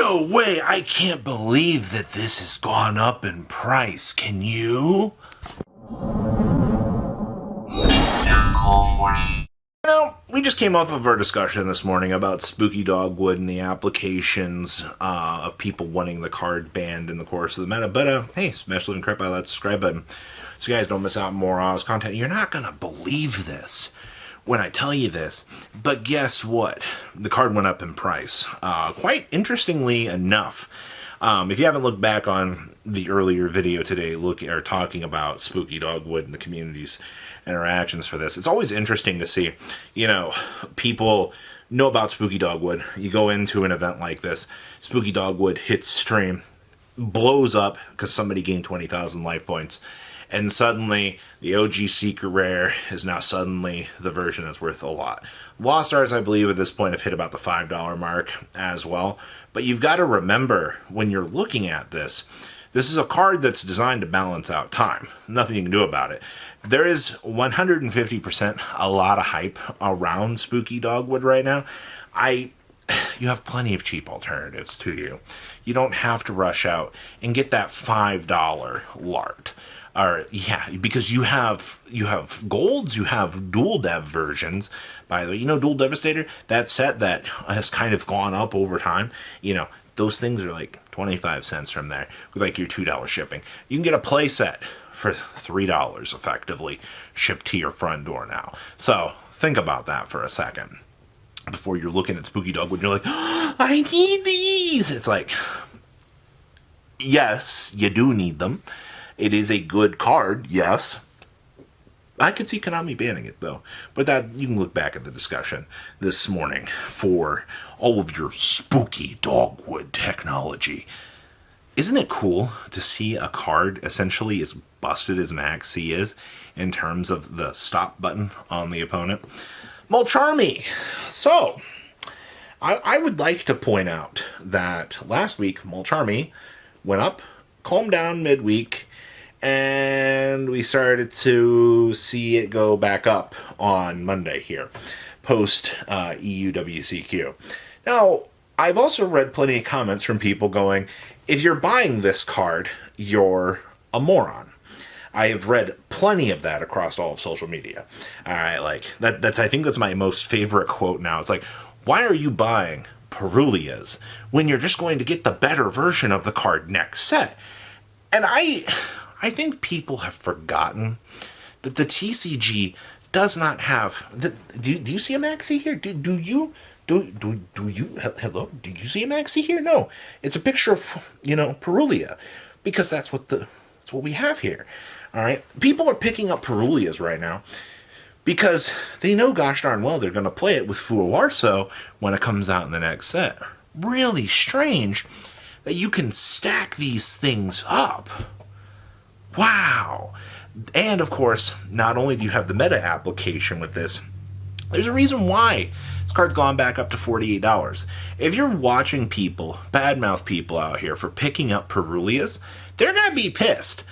No way! I can't believe that this has gone up in price. Can you? We just came off of our discussion this morning about Spooky Dogwood and the applications of people wanting the card banned in the course of the meta. But hey, smash the like that subscribe button so you guys don't miss out on more content. You're not going to believe this when I tell you this, but guess what? The card went up in price. Quite interestingly enough. If you haven't looked back on the earlier video today, talking about Spooky Dogwood and the community's interactions for this, it's always interesting to see, people know about Spooky Dogwood. You go into an event like this, Spooky Dogwood hits stream, blows up because somebody gained 20,000 life points, and suddenly the OG Secret Rare is now suddenly the version that's worth a lot. Lost Stars, I believe, at this point have hit about the $5 mark as well. But you've got to remember, when you're looking at this is a card that's designed to balance out time. Nothing you can do about it. There is 150% a lot of hype around Spooky Dogwood right now. You have plenty of cheap alternatives to you. You don't have to rush out and get that $5 Lart. Because you have golds, you have dual dev versions. By the way, Dual Devastator, that set that has kind of gone up over time. Those things are like 25 cents from there with like your $2 shipping. You can get a play set for $3 effectively shipped to your front door now. So think about that for a second before you're looking at Spooky Dogwood and you're like, oh, I need these. It's like, yes, you do need them. It is a good card, yes. I could see Konami banning it, though. But that, you can look back at the discussion this morning for all of your Spooky Dogwood technology. Isn't it cool to see a card essentially as busted as Maxi is in terms of the stop button on the opponent? Charmi. So, I would like to point out that last week, Charmi went up, calmed down midweek, and we started to see it go back up on Monday here, post EUWCQ. Now, I've also read plenty of comments from people going, if you're buying this card, you're a moron. I have read plenty of that across all of social media. All right, I think that's my most favorite quote now. It's like, why are you buying Perulias when you're just going to get the better version of the card next set? And I think people have forgotten that the TCG does not have. Do you see a Maxi here? Do you? Hello? Do you see a Maxi here? No, it's a picture of Perulia, because that's what we have here. All right, people are picking up Perulias right now because they know gosh darn well they're going to play it with Fuawarso when it comes out in the next set. Really strange that you can stack these things up. Wow. And of course, not only do you have the meta application with this, there's a reason why this card's gone back up to $48. If you're watching people, badmouth people out here for picking up Perulias, they're going to be pissed.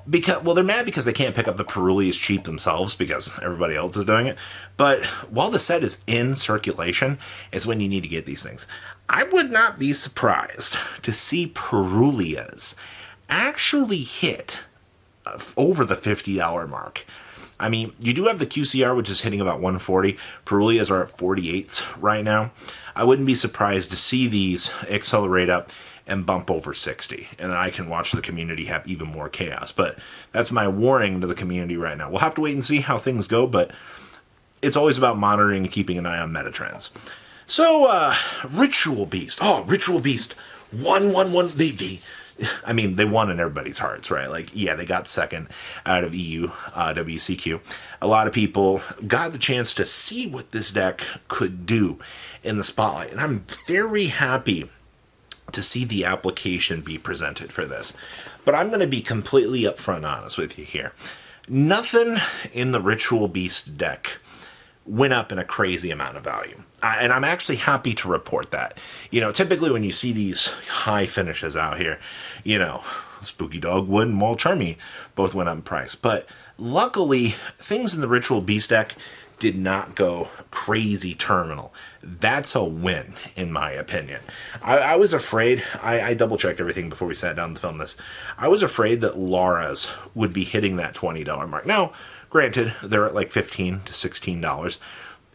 They're mad because they can't pick up the Perulias cheap themselves because everybody else is doing it. But while the set is in circulation, is when you need to get these things. I would not be surprised to see Perulias actually hit over the $50 mark. I mean, you do have the QCR, which is hitting about 140. Perulias are at 48s right now. I wouldn't be surprised to see these accelerate up and bump over 60. And then I can watch the community have even more chaos. But that's my warning to the community right now. We'll have to wait and see how things go, but it's always about monitoring and keeping an eye on meta trends. So, Ritual Beast. Oh, Ritual Beast. 1-1-1. They won in everybody's hearts, right? They got second out of EU WCQ. A lot of people got the chance to see what this deck could do in the spotlight. And I'm very happy to see the application be presented for this. But I'm going to be completely upfront honest with you here. Nothing in the Ritual Beast deck went up in a crazy amount of value. And I'm actually happy to report that. Typically when you see these high finishes out here, Spooky Dogwood and Charmi both went up in price. But luckily, things in the Ritual Beast deck did not go crazy terminal. That's a win, in my opinion. I was afraid, I double checked everything before we sat down to film this. I was afraid that Laura's would be hitting that $20 mark. Now, granted, they're at like $15 to $16.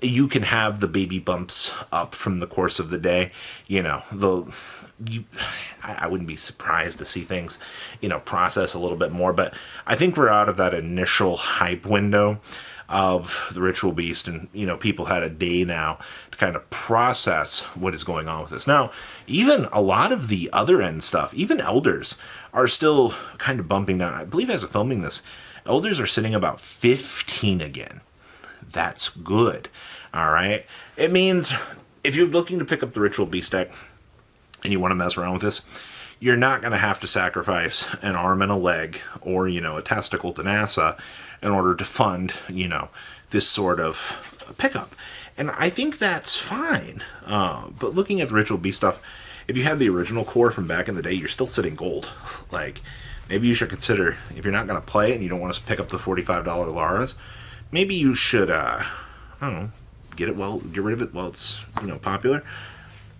You can have the baby bumps up from the course of the day. You know, I wouldn't be surprised to see things, process a little bit more. But I think we're out of that initial hype window of the Ritual Beast, and people had a day now to kind of process what is going on with this. Now, even a lot of the other end stuff, even Elders, are still kind of bumping down. I believe as of filming this, Elders are sitting about 15 again. That's good. All right. It means if you're looking to pick up the Ritual Beast deck and you want to mess around with this, you're not going to have to sacrifice an arm and a leg or, a testicle to NASA in order to fund, this sort of pickup. And I think that's fine. But looking at the Ritual Beast stuff, if you have the original core from back in the day, you're still sitting gold. Like, maybe you should consider, if you're not going to play it and you don't want to pick up the $45 Laras, maybe you should, get rid of it while it's, popular.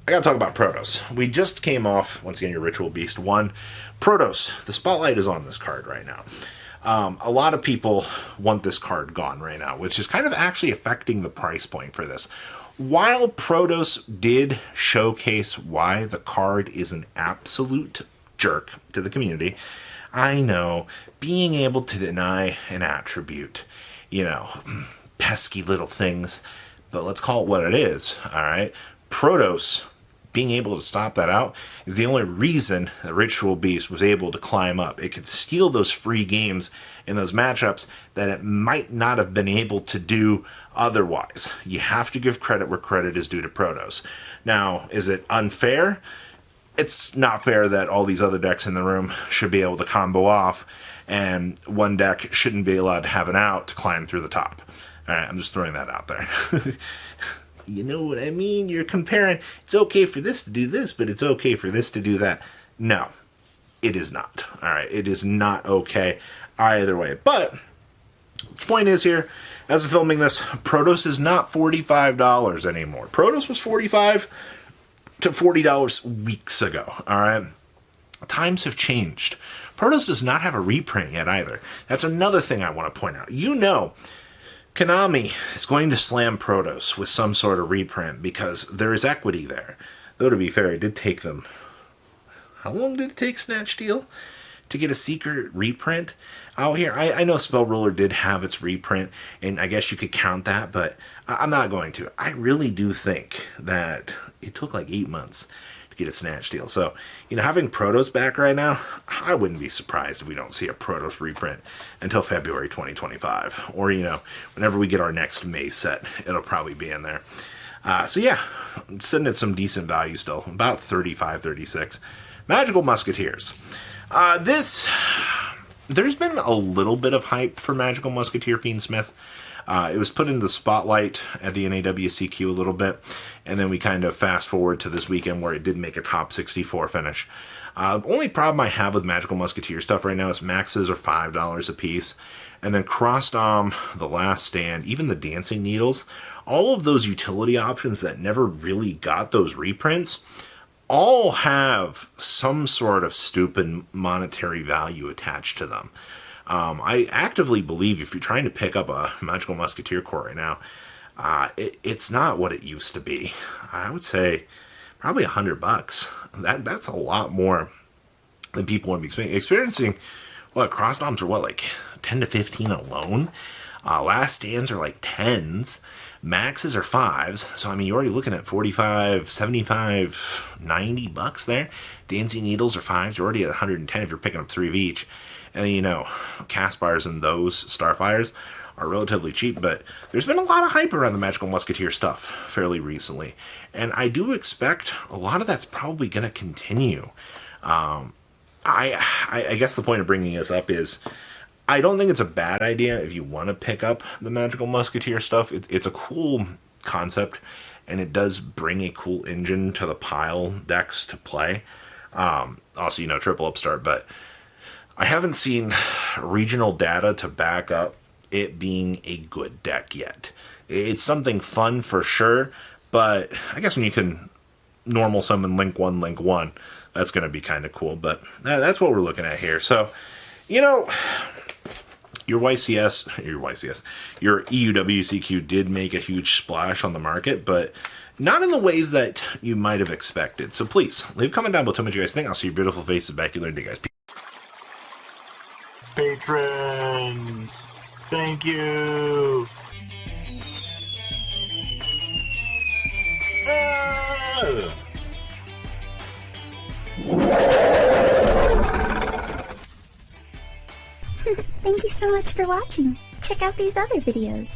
I gotta talk about Protos. We just came off, once again, your Ritual Beast 1. Protos, the spotlight is on this card right now. A lot of people want this card gone right now, which is kind of actually affecting the price point for this. While Protos did showcase why the card is an absolute jerk to the community, I know, being able to deny an attribute, pesky little things, but let's call it what it is, all right? Protos, being able to stop that out, is the only reason the Ritual Beast was able to climb up. It could steal those free games in those matchups that it might not have been able to do otherwise. You have to give credit where credit is due to Protos. Now, is it unfair? It's not fair that all these other decks in the room should be able to combo off, and one deck shouldn't be allowed to have an out to climb through the top. All right, I'm just throwing that out there. You know what I mean? You're comparing, it's okay for this to do this, but it's okay for this to do that. No, it is not. All right, it is not okay either way. But the point is here, as of filming this, Protos is not $45 anymore. Protos was $45 to $40 weeks ago, all right? Times have changed. Protos does not have a reprint yet either. That's another thing I want to point out. Konami is going to slam Protos with some sort of reprint because there is equity there. Though, to be fair, it did take them... How long did it take Snatch Steel to get a secret reprint out here? I know Spell Ruler did have its reprint, and I guess you could count that, but I'm not going to. I really do think that it took like 8 months to get a Snatch Steel. So, having Protos back right now, I wouldn't be surprised if we don't see a Protos reprint until February 2025. Or, whenever we get our next May set, it'll probably be in there. So yeah, I'm sitting at some decent value still, about 35, 36. Magical Musketeers. There's been a little bit of hype for Magical Musketeer Fiendsmith. It was put in the spotlight at the NAWCQ a little bit, and then we kind of fast forward to this weekend where it did make a top 64 finish. The only problem I have with Magical Musketeer stuff right now is maxes are $5 a piece, and then Crossdom, The Last Stand, even the Dancing Needles, all of those utility options that never really got those reprints, all have some sort of stupid monetary value attached to them. I actively believe if you're trying to pick up a Magical Musketeer core right now, it's not what it used to be. I would say probably $100. That's a lot more than people want to be experiencing. Crossdoms are like 10 to 15 alone. Last Stands are like 10s. Maxes are 5s. So, you're already looking at 45, 75, $90 there. Dancing Needles are 5s. You're already at 110 if you're picking up 3 of each. And Caspars and those Starfires are relatively cheap, but there's been a lot of hype around the Magical Musketeer stuff fairly recently. And I do expect a lot of that's probably going to continue. I guess the point of bringing this up is I don't think it's a bad idea if you want to pick up the Magical Musketeer stuff. It's a cool concept, and it does bring a cool engine to the pile decks to play. Also, triple upstart, but I haven't seen regional data to back up it being a good deck yet. It's something fun for sure, but I guess when you can normal summon Link 1, Link 1, that's going to be kind of cool. But that's what we're looking at here. So, you know, your EUWCQ did make a huge splash on the market, but not in the ways that you might have expected. So please, leave a comment down below, tell me what you guys think. I'll see your beautiful faces back here later, guys. Patrons, thank you. Thank you so much for watching. Check out these other videos.